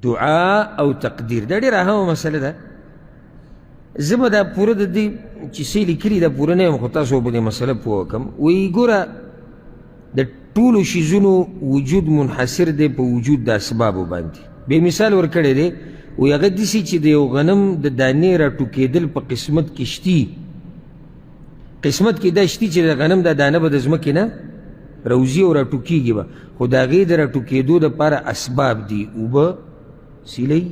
دعا او تقدیر دا ډېره اهمه مسله ده. زه به دا پوره د دې چې څه یې لیکلي دا پوره نه یم، خو تاسو به دې مسله پوه کړم. وایي ګوره د ټولو شیزونو وجود منحصر دی په وجود د اسبابو باندې. بې مثال ورکړی دی، وایي هغه داسې چې د یو غنم د دانې راټوکېدل په قسمت کې شتي، قسمت کې دا شتي چې د غنم دا دانه به د ځمکې نه روزي او راټوکېږي به، خو د هغې د راټوکېدو دپاره اسباب دي، اوبه، سیلۍ،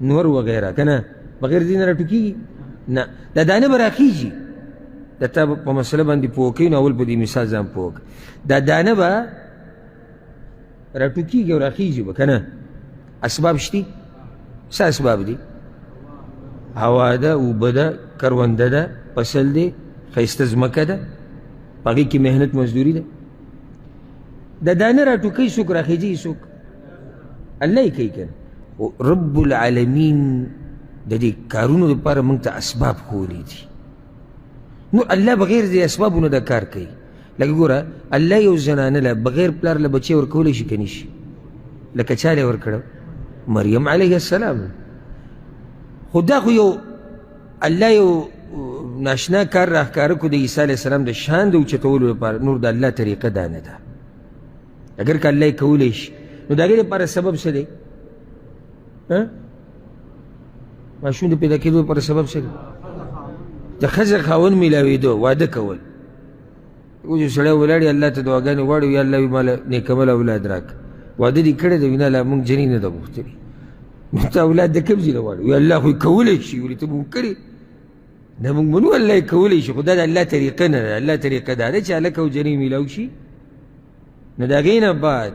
نور وغیره، که نه؟ بغیر دې نه راټوکېږي؟ نه، دا دانه به راخیږي. دا تا په مسله باندې پوه کوي، نو اول په دې مثال ځان پوه کړه. دا دانه به راټوکېږي او راخیږي به، که نه؟ اسباب شتي؟ څه اسباب دي؟ هوا ده، اوبه ده، کرونده ده، فصل دی، ښایسته ځمکه ده، په هغې کې محنت مزدوري ده. دا دانه راټوکوي څوک، راخیږي څوک؟ الله یې کوي که نه؟ رب العالمین د دې کارونو لپاره موږ ته اسباب ښوولي دي. نو الله بغیر د اسبابو نه دا کار کوي. لکه ګوره الله یو زنانه له بغیر پلار له بچی ورکولی شي که نه شي؟ لکه چا له یې ورکړه؟ مریم علیه السلام. خو دا خو یو الله یو ناشنا کار راښکاره کړو د عیسی علیه السلام د شان د اوچتولو لپاره. نور د الله طریقه دا نه ده. اگر که الله یې کولی شي نو د هغې لپاره سبب څه دی؟ ماشوم د پیدا کېدو لپاره سبب څه دی؟ د ښځه خاوند میلاوېدو، واده کول. اوس یو سړی ولاړ یې الله ته دعاګانې غواړي، یا الله وي ماله نیکمل اولاد راکړه. واده دې کړی دی، وینا لا موږ جنۍ نه ده غوښتلې، نو ته اولاد د کوم ځای نه غواړې؟ وایي الله خو یې کولی شي، ولې ته به مونږ کړې؟ نه مونږ منو الله یې کولی شي، خو دا د الله طریقه نه ده. الله طریقه دا ده چې هلک او جنۍ میلاو شي، نو د هغې نه بعد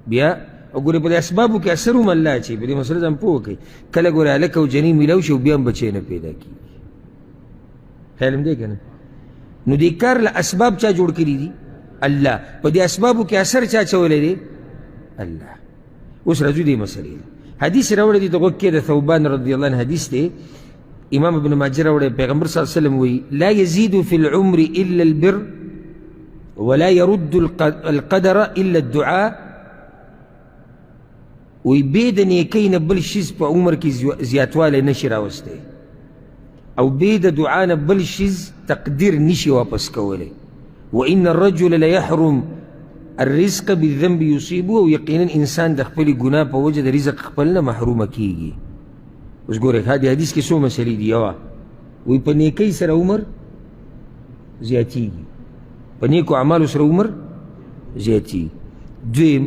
بیا وګورئ په دې اسبابو کې اثر هم الله اچوي. په دې مسله ځان پوه کړئ. کله ګورئ هلک او جنۍ میلاو شي او بیا هم بچی نه پیدا کېږي. خیال هم دی که نه؟ نو دې کار له اسباب چا جوړ کړي دي؟ الله. په دې اسبابو کې اثر چا اچولی دی؟ الله. اوس راځو دې مسلې ته. حدیث راوړی دی د غوږ کې د ثوبان رضی الله عنه حدیث دی، امام ابن ماجه راوړی. پیغمبر صلی الله علیه وسلم وایي لا یزید فی العمر الا البر ولا يرد القدر الا الدعاء. وی بې د نیکۍ نه بل شیز په عمر کې زیاتوالی نشي راوستی، او بې د دعا نه بل شیز تقدیر نشي واپس کولی. وان الرجل لیحرم الرزق بالذنب یصیبه. او یقینا انسان د خپلې ګناه په وجه د رزق خپل نه محرومه کېږي. اوس ګورئ دې حدیث کې څو مسلې دي. یوه وایي په نیکۍ سره عمر زیاتېږي، په نیکو اعمالو سره عمر زیاتېږي. دویم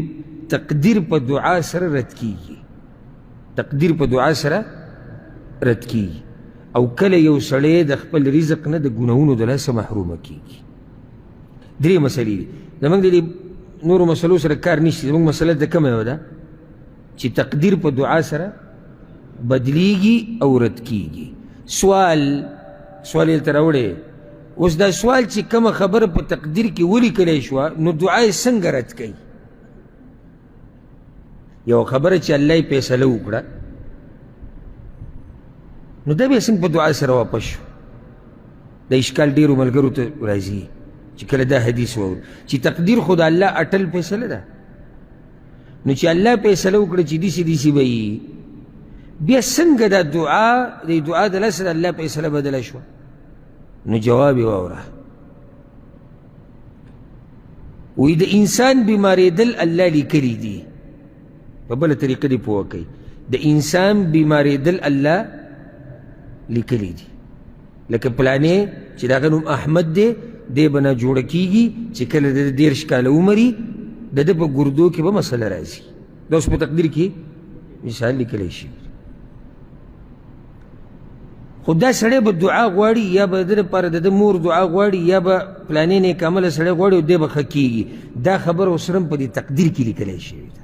تقدیر په دعا سره رد کېږي، تقدیر په دعا سره رد کېږي. او کله یو سړی د خپل رزق نه د ګناهونو د لاسه محرومه کېږي. درې مسلې دي. زموږ د دې نورو مسلو سره کار نشته. زموږ مسله د کومه یوه ده چې تقدیر په دعا سره بدلیږي او رد کېږي. سوال یې درته راوړی. اوس دا سوال چې کومه خبره په تقدیر کې ولیکلی شوه، نو دعا یې څنګه رد کوي؟ یو خبره چې الله یې فیصله وکړه، نو دا بیا څنګه په دعا سره واپس شو؟ دا اشکال ډېرو ملګرو ته راځي چې کله دا حدیث واوري چې تقدیر خو د الله اټل فیصله ده. نو چې الله فیصله وکړه چې داسې داسې به وي، بیا څنګه دا دعا د لاسه د الله فیصله بدله شوه؟ نو جواب یې واوره. وایي د انسان بیمارېدل الله لیکلي دي. په بله طریقه دې پوه کوي، د انسان بیمارېدل الله لیکلي دي. لکه پلانې چې د هغه نوم احمد دی، دی به ناجوړه کېږي چې کله د 13 کاله عمري د ده په ګردو کې به مسله راځي. دا اوس په تقدیر کې مثال لیکلی شي. خو دا سړی به دعا غواړي، یا به د ده لپاره د ده مور دعا غواړي، یا به پلانې نیک عمله سړی غواړي او دی به ښه کېږي. دا خبره اوس هم په دې تقدیر کې لیکلی شوې ده.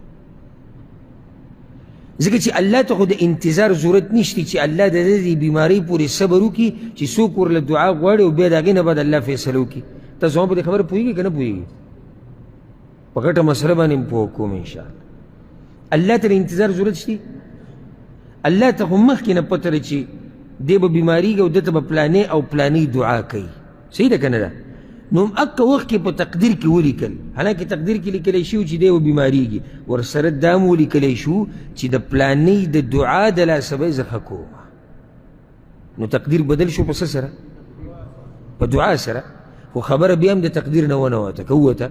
ځکه چې الله ته خو د انتظار ضرورت نشته چې الله د دې بیمارۍ پورې صبر وکړي چې څوک ورله دعا غواړي او بیا د هغې نه بعد الله فیصله وکړي. تاسو هم په دې خبره پوهېږئ که نه پوهېږئ؟ په غټه مسله باندې هم پوه کوم انشاءالله. الله ته د انتظار ضرورت شته؟ الله ته خو مخکې نه پته ده چې دی به بیماریږي او ده ته به پلانې او پلانې دعا کوي. صحیح ده که نه ده؟ نو اکا وقت کې په تقدیر کې ولیکل، حالانکه تقدیر کې لیکلی شو چې دی وبیماریږي، ورسره دا هم ولیکلی شو چې د پلانۍ د دعا د لاسه به یې زه ښه کوم. نو تقدیر بدل شو په څه سره؟ په دعا سره. خو خبره بیا هم د تقدیر نه ونه وته، که ووته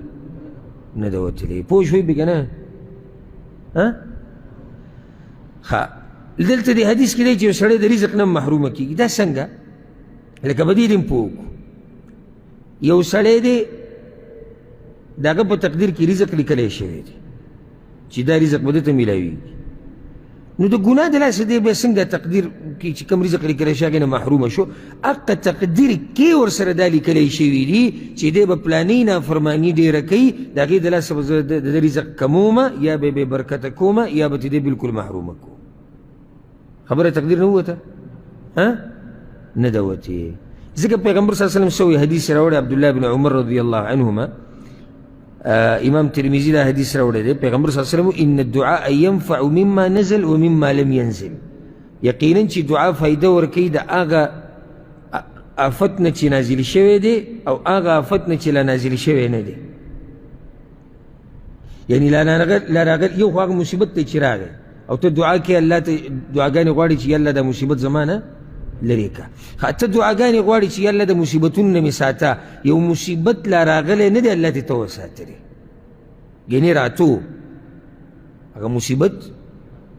نه ده وتلې. پوه شوئ بې که نه؟ ښه، دلته د حدیث کې دی چې یو سړی د رزق نه محرومه کېږي. دا څنګه؟ لکه په دې دې هم پوه وکړو. یو سړی دی د هغه په تقدیر کې رزق لیکلی شوی دی چې دا رزق به ده ته میلاویږي، نو د ګناه د لاسه دی بیا څنګه تقدیر کې چې کوم رزق لیکلی شوی هغې نه محرومه شو؟ هغه تقدیر کې ورسره دا لیکلی شوي دي چې دی به پلانۍ نافرماني ډېره کوي، د هغې د لاسه به زه د رزق کمومه یا به بې برکته کومه یا به تدې بلکل محرومه کوم. خبره تقدیر نه ووته؟ نه ده وتې. ځکه پیغمبر صلی الله علیه وسلم سوی حدیث راوړی عبدالله بن عمر رضی الله عنهما، امام ترمذی دا حدیث راوړی دی. پیغمبر صلی الله علیه وسلم ان الدعاء ينفع مما نزل ومما لم ينزل، یقینا چې دعا فایده ورکوي د هغه آفت نه چې نازل شوی دی او هغه آفت نه چې لا نازل شوی نه دی. یعنی لا راغل یو خو هغه مصیبت دی چې راغی او ته دعا کې الله ته دعاګانې غواړي چې الله دا مصیبت زمانه لرې که. ته دعاګانې غواړي چې الله د مصیبتونو نه مې ساته، یو مصیبت لا راغلی نه دی الله دې ته وساتلی، ګینې راتو هغه مصیبت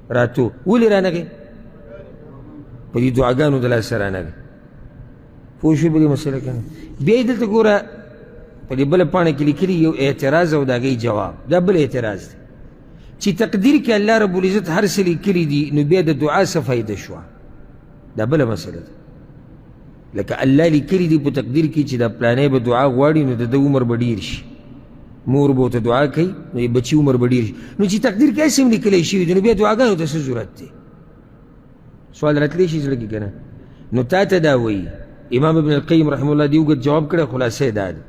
راتو. ولې رانغی؟ په دې دعاګانو د لاسه رانغی. پوه شوې په دې مسله که نه؟ بیا یې دلته ګوره په دې بله پاڼه کې لیکلي یو اعتراض او د هغې جواب. دا بل اعتراض دی چې تقدیر کې الله رب العزت هر څه لیکلي دي، نو بیا د دعا څه فایده شوه؟ دا بله مسله ده. لکه الله لیکلي دي په تقدیر کې چې دا پلانی به دعا غواړي نو د ده عمر به ډېر شي، مور به ورته دعا کوي نو یې بچي عمر به ډېر شي. نو چې تقدیر کې هسې هم لیکلی شوي دي نو بیا دعاګانو ته څه ضرورت دی؟ سوال راتلی شي زړه کې که نه؟ نو تا ته دا وایي امام ابن القیم رحمه الله دې اوږد جواب کړی، خلاصه یې دا ده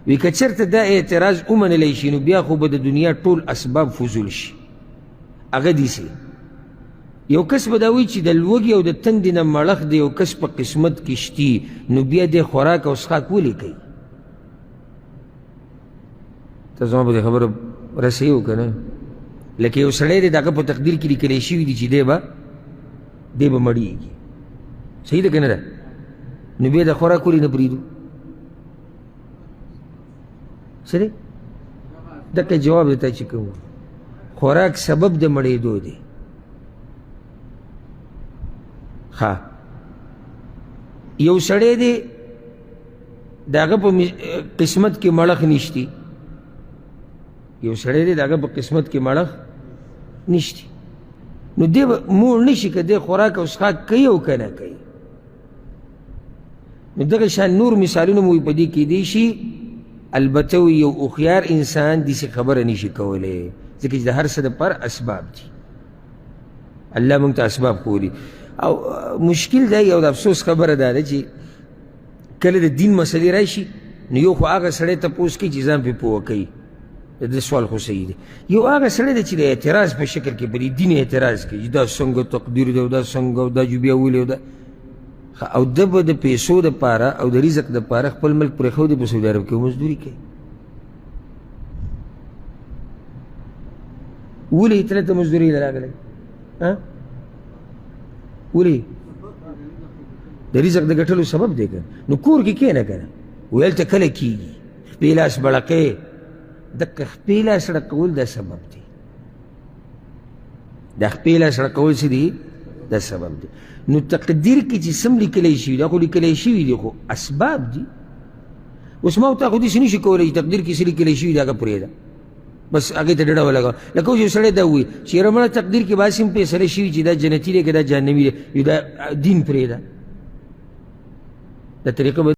وی که چېرته دا اعتراض ومنلی شي نو بیا خو به د دنیا ټول اسباب فضول شي. هغه داسې یو کس به دا وایي چې د لوږې او د تندې نه مړخ د یو کس په قسمت کې شتي، نو بیا دې خوراک او څښاک ولې کوي؟ ته زما په دې خبره رسوي و که نه؟ لکه یو سړی دی د هغه په تقدیر کې لیکلی شوي دي چې دی به مړېږي، صحیح ده که نه ده؟ نو بیا د خوراک ولې نه پرېږدو؟ څه دی؟ دقه جواب دی تا چې کوم خوراک سبب د مړېدو دی. ښه، یو سړی دی د هغه په قسمت کې مړخ نشتی، یو سړی دی د هغه په قسمت کې مړخ نشتی، نو دی به موړ نشي که دی خوراک او څښاک کوي او که نه کوي. نو دغه شان نور مثالونه مو په دې کیدی شي. البته یو هوښیار انسان داسې خبره نشي کولی، ځکه چې د هر څه دپاره اسباب دي، الله موږ ته اسباب ښودي. او مشکل دی او د افسوس خبره دا ده چې کله د دین مسلې راشي نو یو خو هغه سړی تپوس کوي چې ځان پرې پوه کوي، د ده سوال خو صحیح دی. یو هغه سړی دی چې د اعتراض په شکل کې په دې دین اعتراض کوي چې دا څنګه تقدیر دی او دا څنګه او دا جو بیا ولې او دا، او ده به د پیسو دپاره او د رزق دپاره خپل ملک پرېښودی په سعودي عرب کې مزدوري کوي. ولې ته دلته مزدورۍ له راغلی؟ ولې؟ د رزق د ګټلو سبب دی که نو کور کې کښېنه که نه، ویل ته کله کېږي خپې لاس بړقې، دقه خپې لاس ړقول دا سبب دی، دا خپې لاس ړقول څه دي؟ دا سبب دی. نو تقدیر کې چې سم لیکلی شوي دا خو لیکلی شوي دي خو اسباب دي. اوس ما ورته خو داسې نشي کولی چې تقدیر کې څه لیکلی شوي دي هغه پرېږده بس هغې ته ډډه ولګوه. لکه اوس یو سړی دا ووایي چې یاره مړه تقدیر کې باسې هم فیصله شوي چې دا جنتي دی که دا جهنمي دی، دا دین پرېږده. دا طریقه